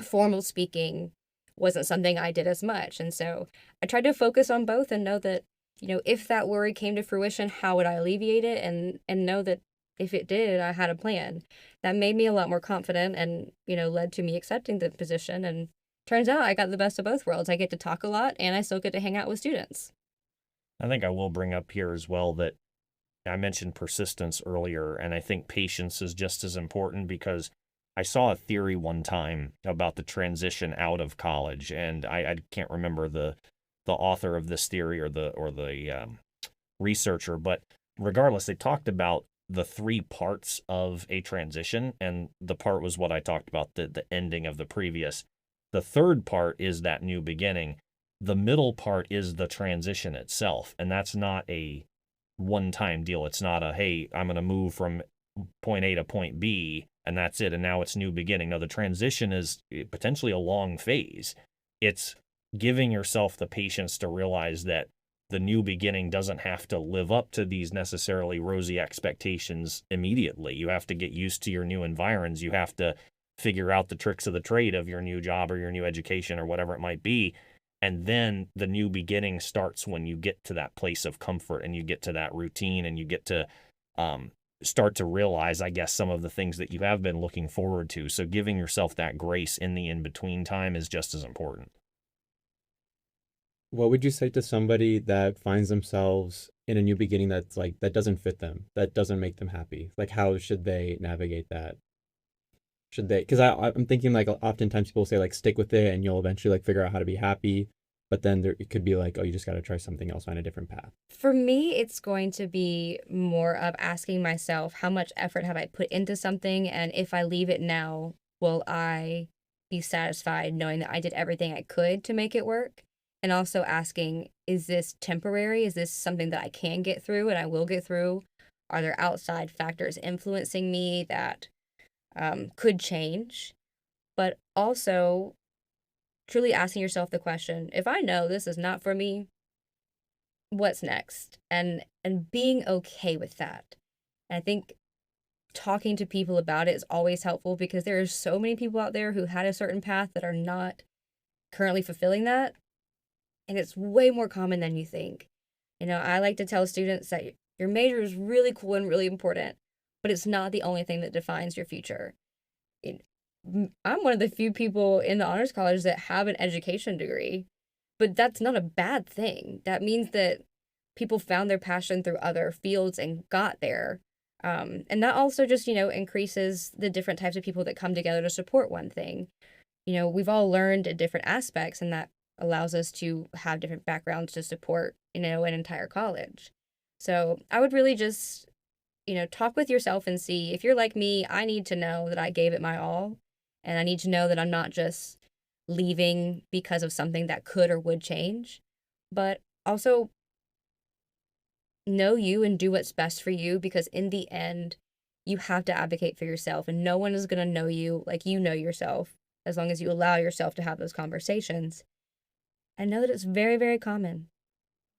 formal speaking wasn't something I did as much. And so I tried to focus on both and know that, you know, if that worry came to fruition, how would I alleviate it? And know that if it did, I had a plan. That made me a lot more confident and, you know, led to me accepting the position. And turns out I got the best of both worlds. I get to talk a lot and I still get to hang out with students.
I think I will bring up here as well that I mentioned persistence earlier, and I think patience is just as important because I saw a theory one time about the transition out of college, and I can't remember the author of this theory or the researcher, but regardless, they talked about the 3 parts of a transition, and the part was what I talked about, the ending of the previous. The third part is that new beginning. The middle part is the transition itself, and that's not a one-time deal. It's not a, hey, I'm going to move from point A to point B, and that's it, and now it's new beginning. No, the transition is potentially a long phase. It's giving yourself the patience to realize that the new beginning doesn't have to live up to these necessarily rosy expectations immediately. You have to get used to your new environs. You have to figure out the tricks of the trade of your new job or your new education or whatever it might be. And then the new beginning starts when you get to that place of comfort and you get to that routine and you get to start to realize, I guess, some of the things that you have been looking forward to. So giving yourself that grace in the in-between time is just as important.
What would you say to somebody that finds themselves in a new beginning that's like, that doesn't fit them, that doesn't make them happy? Like, how should they navigate that? Should they, because I'm thinking like oftentimes people say like, stick with it and you'll eventually like figure out how to be happy. But then there, it could be like, oh, you just got to try something else, find a different path.
For me, it's going to be more of asking myself, how much effort have I put into something? And if I leave it now, will I be satisfied knowing that I did everything I could to make it work? And also asking, is this temporary? Is this something that I can get through and I will get through? Are there outside factors influencing me that could change? But also truly asking yourself the question, if I know this is not for me, what's next? And being okay with that. And I think talking to people about it is always helpful because there are so many people out there who had a certain path that are not currently fulfilling that. And it's way more common than you think. You know, I like to tell students that your major is really cool and really important, but it's not the only thing that defines your future. I'm one of the few people in the honors college that have an education degree, but that's not a bad thing. That means that people found their passion through other fields and got there. And that also just, you know, increases the different types of people that come together to support one thing. You know, we've all learned in different aspects, and that allows us to have different backgrounds to support, you know, an entire college. So I would really just, you know, talk with yourself and see, if you're like me, I need to know that I gave it my all. And I need to know that I'm not just leaving because of something that could or would change, but also know you and do what's best for you, because in the end, you have to advocate for yourself, and no one is going to know you like you know yourself, as long as you allow yourself to have those conversations. I know that it's very, very common.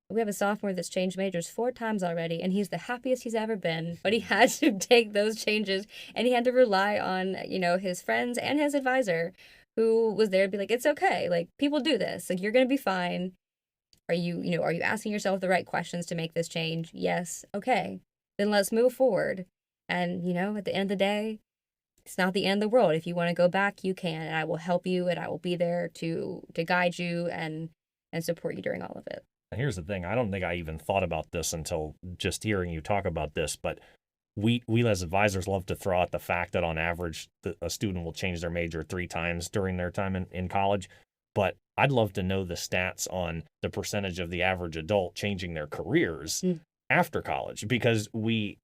We have a sophomore that's changed majors 4 times already, and he's the happiest he's ever been, but he had to take those changes, and he had to rely on, you know, his friends and his advisor, who was there to be like, it's okay. Like, people do this. Like, you're going to be fine. Are you asking yourself the right questions to make this change? Yes. Okay. Then let's move forward. And, at the end of the day, it's not the end of the world. If you want to go back, you can, and I will help you, and I will be there to guide you and support you during all of it.
Here's the thing. I don't think I even thought about this until just hearing you talk about this, but we as advisors love to throw out the fact that on average, a student will change their major 3 times during their time in college. But I'd love to know the stats on the percentage of the average adult changing their careers after college, because we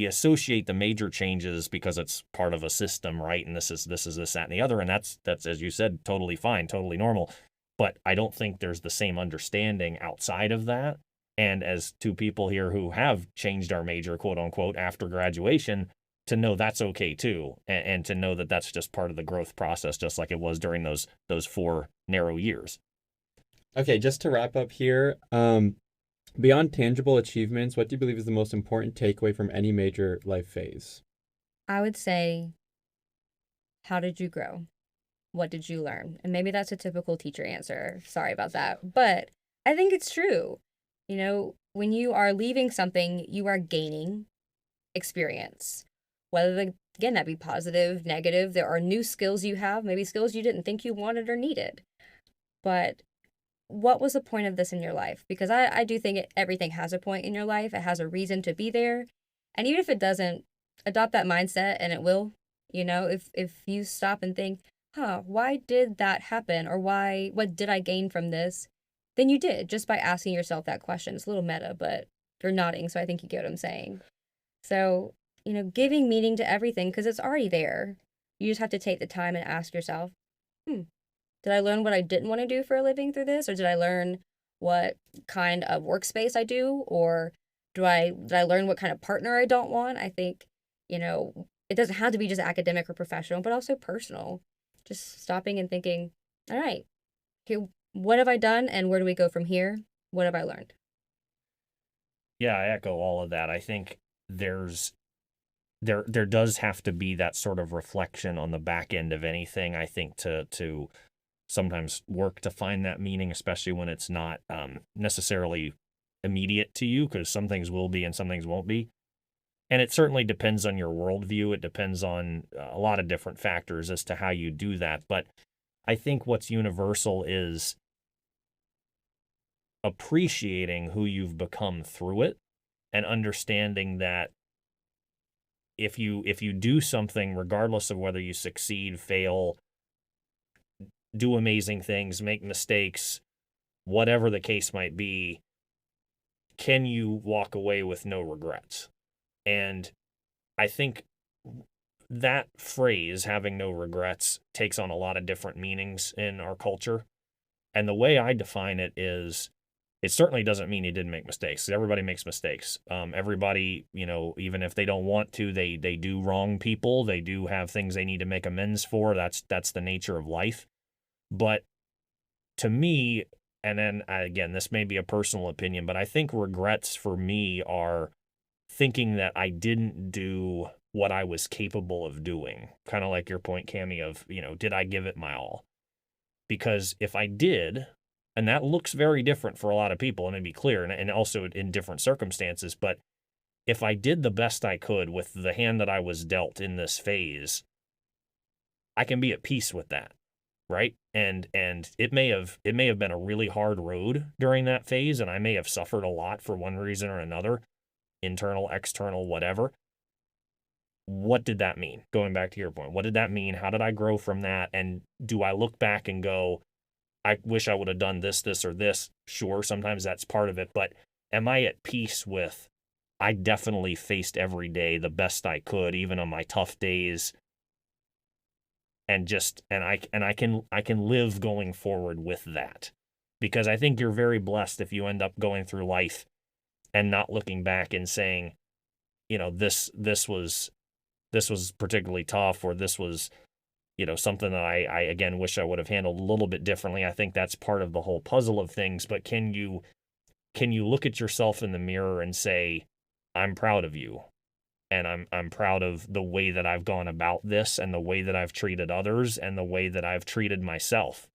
associate the major changes because it's part of a system, right? And this, that, and the other. And that's, as you said, totally fine, totally normal. But I don't think there's the same understanding outside of that. And as 2 people here who have changed our major, quote unquote, after graduation, to know that's okay too. And to know that that's just part of the growth process, just like it was during those 4 narrow years.
Okay, just to wrap up here, beyond tangible achievements, what do you believe is the most important takeaway from any major life phase?
I would say, how did you grow? What did you learn? And maybe that's a typical teacher answer. Sorry about that. But I think it's true. When you are leaving something, you are gaining experience. Again, that be positive, negative. There are new skills you have, maybe skills you didn't think you wanted or needed. But what was the point of this in your life? Because I do think everything has a point in your life. It has a reason to be there. And even if it doesn't, adopt that mindset and it will. If you stop and think, why did that happen? Or what did I gain from this? Then you did, just by asking yourself that question. It's a little meta, but you're nodding, so I think you get what I'm saying. So, giving meaning to everything, because it's already there. You just have to take the time and ask yourself, did I learn what I didn't want to do for a living through this? Or did I learn what kind of workspace I do? Or did I learn what kind of partner I don't want? I think, it doesn't have to be just academic or professional, but also personal. Just stopping and thinking, all right, here, what have I done and where do we go from here? What have I learned?
Yeah, I echo all of that. I think there does have to be that sort of reflection on the back end of anything, I think, to sometimes work to find that meaning, especially when it's not necessarily immediate to you, because some things will be and some things won't be. And it certainly depends on your worldview. It depends on a lot of different factors as to how you do that. But I think what's universal is appreciating who you've become through it and understanding that if you do something, regardless of whether you succeed, fail, do amazing things, make mistakes, whatever the case might be, can you walk away with no regrets? And I think that phrase, having no regrets, takes on a lot of different meanings in our culture. And the way I define it is, it certainly doesn't mean you didn't make mistakes. Everybody makes mistakes. Everybody, even if they don't want to, they do wrong people. They do have things they need to make amends for. That's the nature of life. But to me, and then again, this may be a personal opinion, but I think regrets for me are thinking that I didn't do what I was capable of doing. Kind of like your point, Cami, of, did I give it my all? Because if I did, and that looks very different for a lot of people, and to be clear, and also in different circumstances, but if I did the best I could with the hand that I was dealt in this phase, I can be at peace with that, right? And it may have been a really hard road during that phase, and I may have suffered a lot for one reason or another, internal, external, whatever. What did that mean? Going back to your point, what did that mean? How did I grow from that? And do I look back and go, I wish I would have done this, or this? Sure, sometimes that's part of it, but am I at peace with, I definitely faced every day the best I could, even on my tough days, and I can live going forward with that? Because I think you're very blessed if you end up going through life and not looking back and saying, this was particularly tough, or this was, something that I again wish I would have handled a little bit differently. I think that's part of the whole puzzle of things. But can you look at yourself in the mirror and say, I'm proud of you, And I'm proud of the way that I've gone about this and the way that I've treated others and the way that I've treated myself.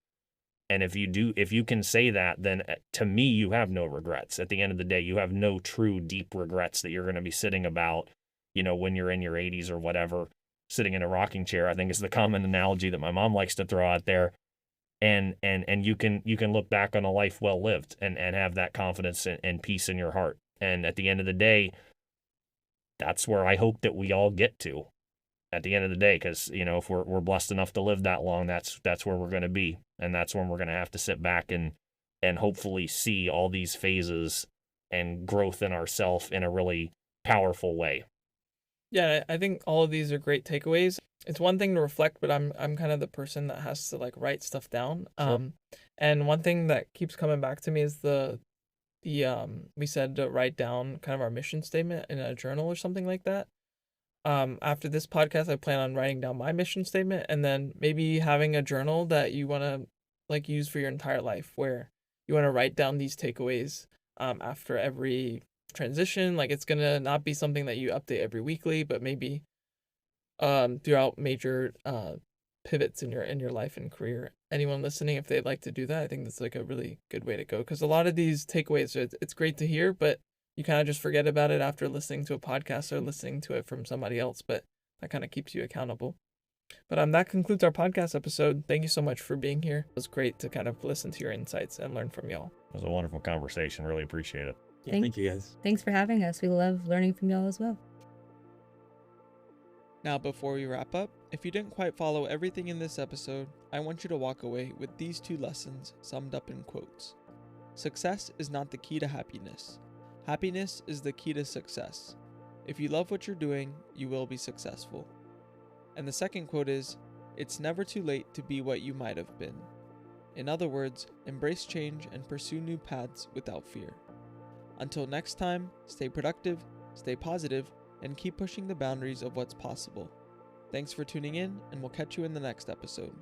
And if you can say that, then to me, you have no regrets. At the end of the day, you have no true deep regrets that you're going to be sitting about, when you're in your 80s or whatever, sitting in a rocking chair, I think is the common analogy that my mom likes to throw out there. And you can look back on a life well lived and have that confidence and peace in your heart. And at the end of the day, that's where I hope that we all get to at the end of the day, because if we're blessed enough to live that long, that's where we're going to be, and that's when we're going to have to sit back and hopefully see all these phases and growth in ourself in a really powerful way.
Yeah, I think all of these are great takeaways. It's one thing to reflect, but I'm kind of the person that has to like write stuff down.
Sure.
And one thing that keeps coming back to me is the we said to write down kind of our mission statement in a journal or something like that. After this podcast, I plan on writing down my mission statement and then maybe having a journal that you want to like use for your entire life, where you want to write down these takeaways after every transition. Like it's gonna not be something that you update every weekly, but maybe throughout major pivots in your life and career. Anyone listening, if they'd like to do that, I think that's like a really good way to go, because a lot of these takeaways, it's great to hear, but you kind of just forget about it after listening to a podcast or listening to it from somebody else, but that kind of keeps you accountable. But that concludes our podcast episode. Thank you so much for being here. It was great to kind of listen to your insights and learn from y'all.
It was a wonderful conversation. Really appreciate it.
Yeah, thank you guys.
Thanks for having us. We love learning from y'all as well.
Now, before we wrap up, if you didn't quite follow everything in this episode, I want you to walk away with these 2 lessons summed up in quotes. Success is not the key to happiness. Happiness is the key to success. If you love what you're doing, you will be successful. And the second quote is, it's never too late to be what you might have been. In other words, embrace change and pursue new paths without fear. Until next time, stay productive, stay positive, and keep pushing the boundaries of what's possible. Thanks for tuning in, and we'll catch you in the next episode.